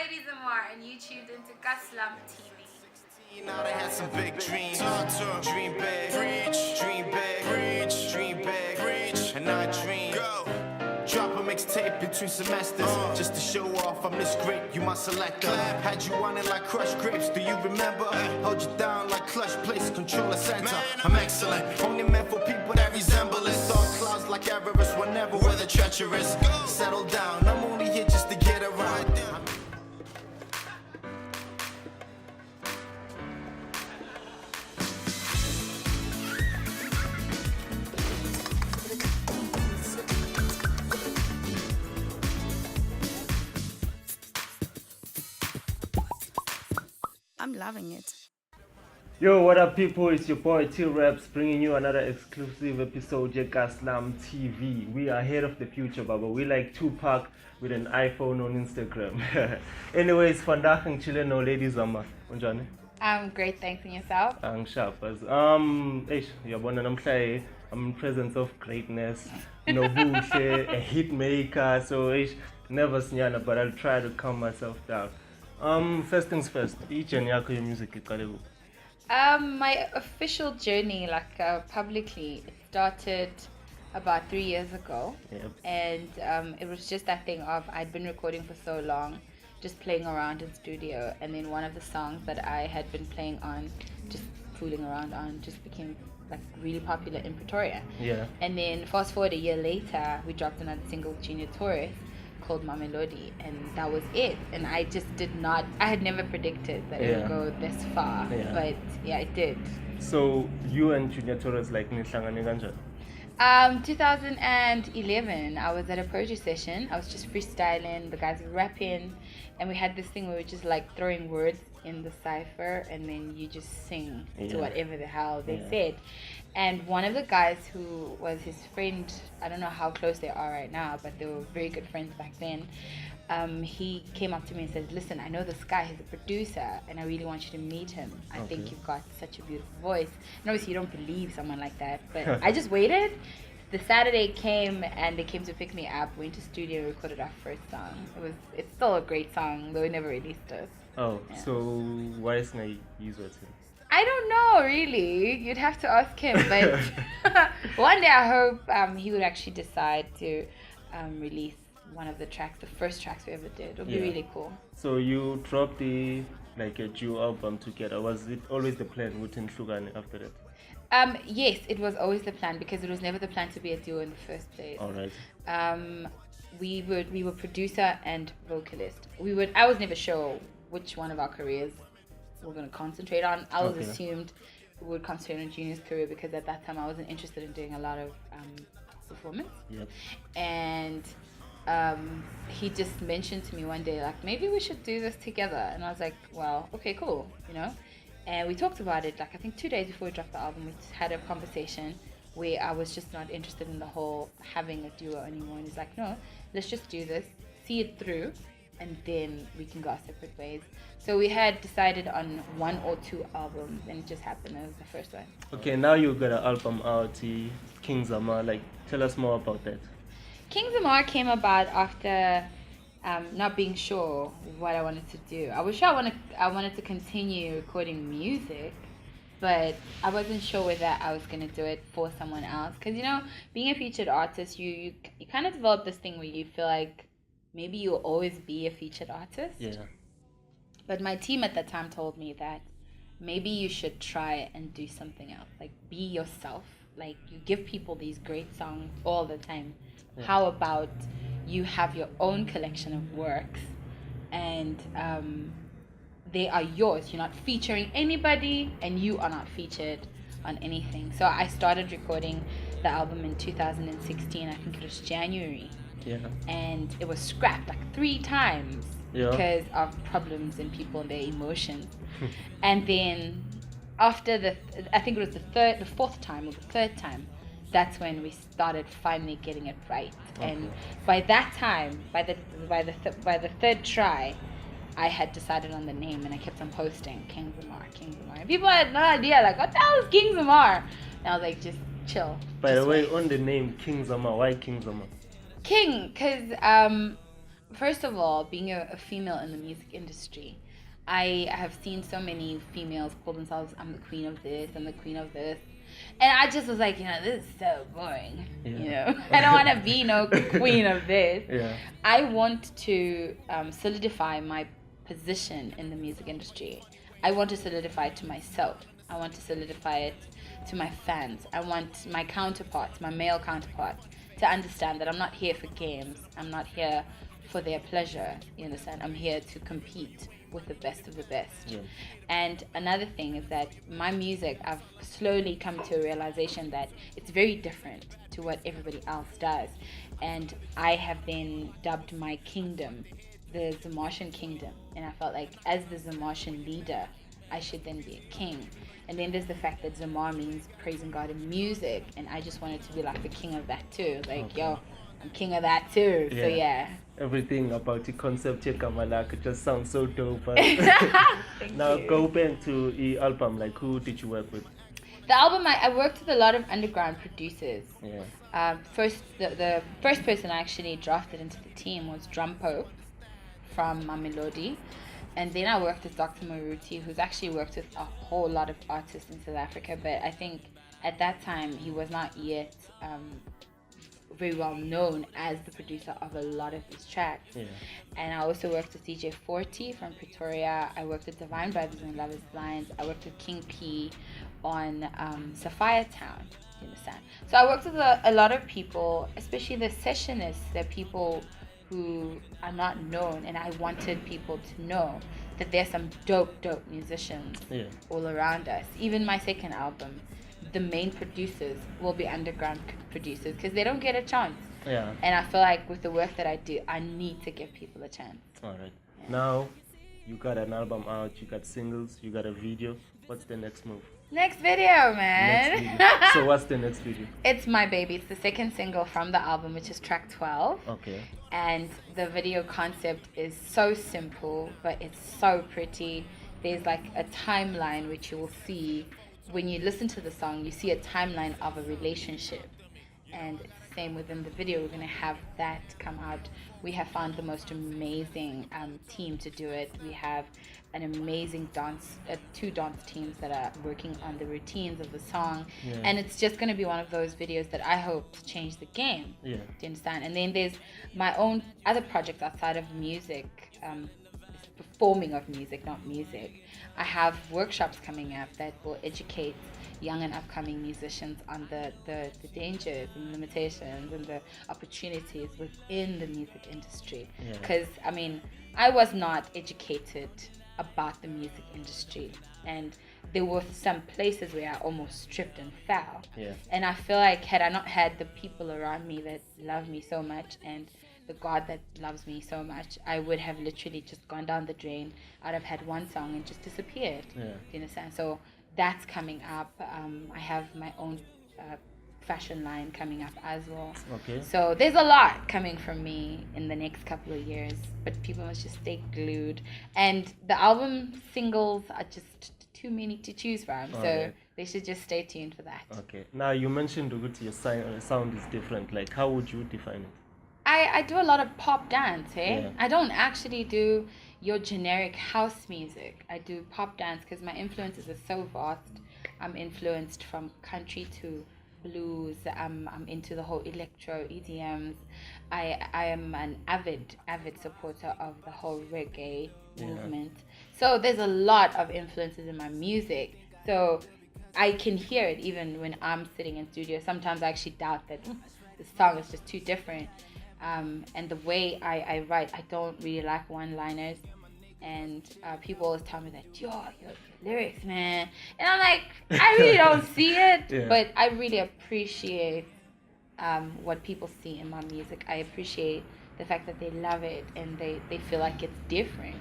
Lady Zamar, and you tuned into Kas'lam TV. Now they had some big dreams. Dream big, preach, dream big, preach, dream big, preach, and I dream. Go. Drop a mixtape between semesters, just to show off I'm this great, you my selector. Had you wanting like crushed grapes, do you remember? Hold you down like clutch place, control a center. I'm excellent, only meant for people that resemble it. Dark clouds like Everest, whenever weather treacherous. Settle down, I'm only here just to get around. I'm loving it. Yo, what up, people? It's your boy T-Raps bringing you another exclusive episode of Kas'lam TV. We are ahead of the future, Baba. We like Tupac with an iPhone on Instagram. Anyways, vandaag ang chillen no Lady Zama. Unjani? I'm great, thanks, and yourself? Ang sharp as yabona namhla I'm in presence of greatness, nobuhle, a hit maker. So never snyana, but I'll try to calm myself down. First things first, each and your music iqale. My official journey, publicly, it started about 3 years ago. Yep. And it was just that thing of I'd been recording for so long, just playing around in studio, and then one of the songs that I had been playing on, just fooling around on, just became like really popular in Pretoria. Yeah. And then fast forward a year later, we dropped another single with Junior Taurus called Mamelodi, and that was it. And I just I had never predicted that it would go this far, but yeah, it did. So you and Junior Taurus like nihlangane kanjani? 2011, I was at a poetry session. I was just freestyling, the guys were rapping, and we had this thing where we were just like throwing words in the cipher, and then you just sing to whatever the hell they said. And one of the guys who was his friend, I don't know how close they are right now, but they were very good friends back then. He came up to me and said, listen, I know this guy, he's a producer, and I really want you to meet him. I think you've got such a beautiful voice. And obviously you don't believe someone like that, but I just waited. The Saturday came, and they came to pick me up, went to studio, recorded our first song. It's still a great song, though we never released it. Oh, yeah. So why is I use it? I don't know, really. You'd have to ask him, but one day I hope he would actually decide to release one of the tracks, the first tracks we ever did. It would be really cool. So you dropped a duo album together. Was it always the plan within Shugani after that? Yes, it was always the plan, because it was never the plan to be a duo in the first place. All right. We were producer and vocalist. I was never sure which one of our careers we're going to concentrate on. I was assumed we would concentrate on Junior's career, because at that time I wasn't interested in doing a lot of performance. Yep. And he just mentioned to me one day, like, maybe we should do this together. And I was like, well, okay, cool, And we talked about it, like, I think 2 days before we dropped the album, we had a conversation where I was just not interested in the whole having a duo anymore. And he's like, no, let's just do this, see it through, and then we can go our separate ways. So we had decided on 1 or 2 albums, and it just happened as the first one. Okay, now you got an album out, King Zama. Tell us more about that. King Zama came about after not being sure what I wanted to do. I was sure I wanted to continue recording music, but I wasn't sure whether I was going to do it for someone else. Because, being a featured artist, you kind of develop this thing where you feel like maybe you'll always be a featured artist. Yeah. But my team at that time told me that maybe you should try and do something else. Like, be yourself. Like, you give people these great songs all the time. Yeah. How about you have your own collection of works, and they are yours. You're not featuring anybody, and you are not featured on anything. So I started recording the album in 2016. I think it was January. Yeah. And it was scrapped like 3 times because of problems in people and their emotions. And then after I think it was the 4th time or the 3rd time, that's when we started finally getting it right. Okay. And by that time, by the 3rd try, I had decided on the name, and I kept on posting King Zamar. And people had no idea, like, what the hell is King Zamar? And I was like, just chill. By the way, on the name King Zama, why King Zama? King, because first of all, being a female in the music industry, I have seen so many females call themselves, I'm the queen of this, I'm the queen of this. And I just was like, this is so boring. I don't want to be no queen of this. Yeah. I want to solidify my position in the music industry. I want to solidify it to myself. I want to solidify it to my fans. I want my counterparts, my male counterparts, to understand that I'm not here for games. I'm not here for their pleasure. You understand? I'm here to compete with the best of the best. Yeah. And another thing is that my music, I've slowly come to a realization that it's very different to what everybody else does. And I have been dubbed my kingdom, the Zamartian kingdom. And I felt like as the Zamartian leader, I should then be a king. And then there's the fact that Zamar means praising God in music. And I just wanted to be like the king of that too. Like, I'm king of that too. So yeah. Everything about the concept it just sounds so dope. Now you. go back to the album, like who did you work with? The album, I worked with a lot of underground producers. Yeah. First, the first person I actually drafted into the team was Drum Pope from Mamelodi. And then I worked with Dr. Maruti, who's actually worked with a whole lot of artists in South Africa. But I think at that time, he was not yet very well known as the producer of a lot of these tracks. Yeah. And I also worked with DJ 40 from Pretoria. I worked with Divine Brothers and Love is Blind. I worked with King P on Sapphire Town. You understand? So I worked with a lot of people, especially the sessionists, the people who are not known, and I wanted people to know that there's some dope musicians all around us. Even my second album, the main producers will be underground producers because they don't get a chance. Yeah. And I feel like with the work that I do, I need to give people a chance. All right. Yeah. Now, you got an album out, you got singles, you got a video. What's the next move? Next video, man. Next video. So what's the next video? It's My Baby. It's the second single from the album, which is track 12. Okay. And the video concept is so simple, but it's so pretty. There's like a timeline which you will see when you listen to the song. You see a timeline of a relationship, and it's the same within the video. We're going to have that come out. We have found the most amazing team to do it. We have an amazing two dance teams that are working on the routines of the song, and it's just going to be one of those videos that I hope to change the game. Do you understand? And then there's my own other projects outside of music, performing of music, not music. I have workshops coming up that will educate young and upcoming musicians on the dangers and limitations and the opportunities within the music industry. Because, I mean, I was not educated about the music industry, and there were some places where I almost tripped and fell. And I feel like had I not had the people around me that love me so much and the God that loves me so much, I would have literally just gone down the drain. I'd have had one song and just disappeared. Do you understand? So that's coming up. I have my own fashion line coming up as well. Okay. So there's a lot coming from me in the next couple of years, but people must just stay glued. And the album singles are just too many to choose from, so they should just stay tuned for that. Okay. Now you mentioned Uguti, your sound is different. Like, how would you define it? I do a lot of pop dance, I don't actually do your generic house music. I do pop dance because my influences are so vast. I'm influenced from country to blues. I'm into the whole electro EDMs. I am an avid supporter of the whole reggae movement. So there's a lot of influences in my music. So I can hear it even when I'm sitting in studio. Sometimes I actually doubt that the song is just too different. And the way I write, I don't really like one-liners. And people always tell me that, your lyrics, man. And I'm like, I really don't see it. But I really appreciate what people see in my music. I appreciate the fact that they love it and they feel like it's different.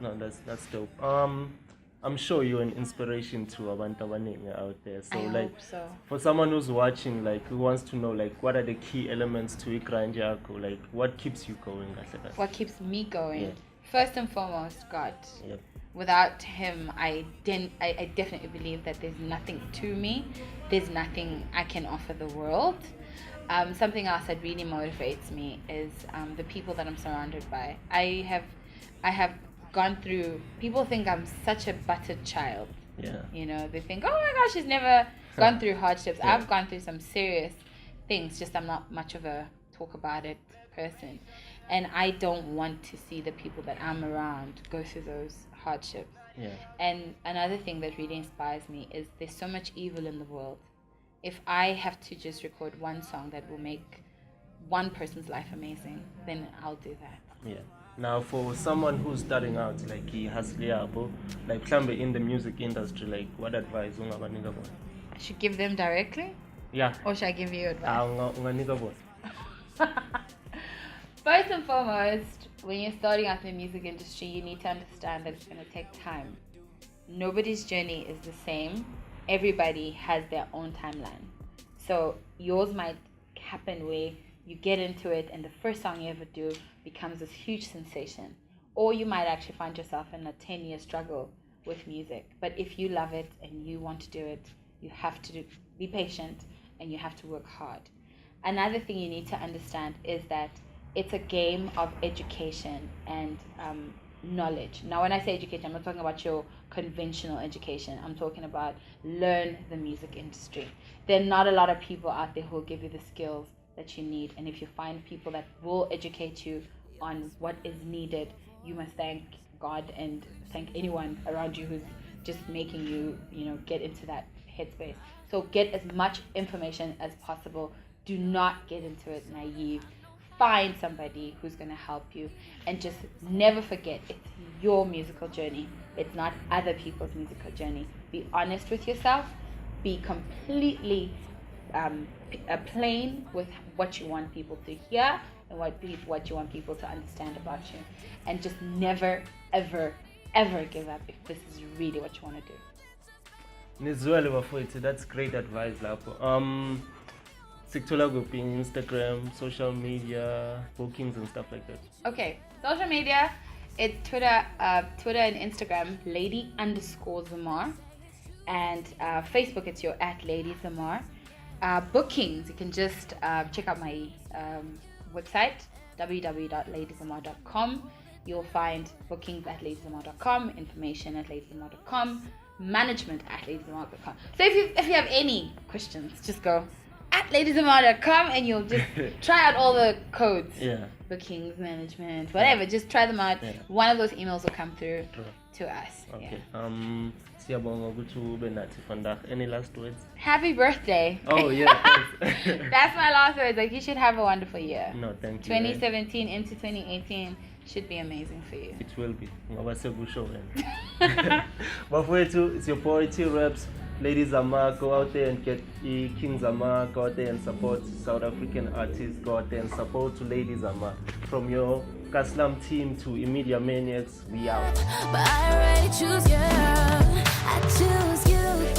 No, that's dope. I'm sure you're an inspiration to abantu abaningi out there. So I like hope so. For someone who's watching, like who wants to know like what are the key elements to grind yakho, like what keeps you going? What keeps me going? First and foremost, God. Yep. Without him, I definitely believe that there's nothing to me. There's nothing I can offer the world. Something else that really motivates me is the people that I'm surrounded by. I have gone through. People think I'm such a buttered child. Yeah. You know, they think, oh my gosh, she's never gone through hardships. Yeah. I've gone through some serious things. Just I'm not much of a talk about it person, and I don't want to see the people that I'm around go through those hardships. Yeah. And another thing that really inspires me is there's so much evil in the world. If I have to just record one song that will make one person's life amazing, then I'll do that. Yeah. Now, for someone who's starting out, like he has like mhlambe in the music industry, like what advice ungabanika bona? I should give them directly, Yeah. or should I give you advice? Unganika bona. First and foremost, when you're starting out in the music industry, you need to understand that it's going to take time. Nobody's journey is the same. Everybody has their own timeline. So yours might happen where you get into it and the first song you ever do becomes this huge sensation. Or you might actually find yourself in a 10-year struggle with music. But if you love it and you want to do it, you have to be patient and you have to work hard. Another thing you need to understand is that it's a game of education and knowledge. Now, when I say education, I'm not talking about your conventional education. I'm talking about learn the music industry. There are not a lot of people out there who will give you the skills that you need. And if you find people that will educate you on what is needed, you must thank God and thank anyone around you who's just making you, get into that headspace. So get as much information as possible. Do not get into it naive. Find somebody who's going to help you, and just never forget it's your musical journey. It's not other people's musical journey. Be honest with yourself. Be completely plain with what you want people to hear and what you want people to understand about you. And just never, ever, ever give up if this is really what you want to do. Nizwele bafowethu, that's great advice lapho. Sikuthola kuphi Instagram, social media, bookings and stuff like that. Okay, social media, it's Twitter and Instagram, lady_Zamar, and Facebook, it's your @LadyZamar. Bookings, you can just check out my website, www.ladyzamar.com. You'll find bookings at ladyzamar.com, information at ladyzamar.com, management at ladyzamar.com. So if you have any questions, just go at ladyzamar.com and you'll just try out all the codes. Yeah. Bookings, management, whatever. Just try them out. Yeah. One of those emails will come through to us. Okay. Yeah. Siyabonga ukuthi ube nathi vandag. Any last words? Happy birthday. Oh yeah. That's my last words. Like, you should have a wonderful year. No, thank you. 2017 into 2018 should be amazing for you. It will be. Ngoba sekusho wena. Bafowethu, it's your boy T Reps. Lady Zama, go out there and get King Zama, go out there and support South African artists, go out there and support to Lady Zama. From your Kas'lam team to Immediate Maniacs, we out. But I already choose you. I choose you.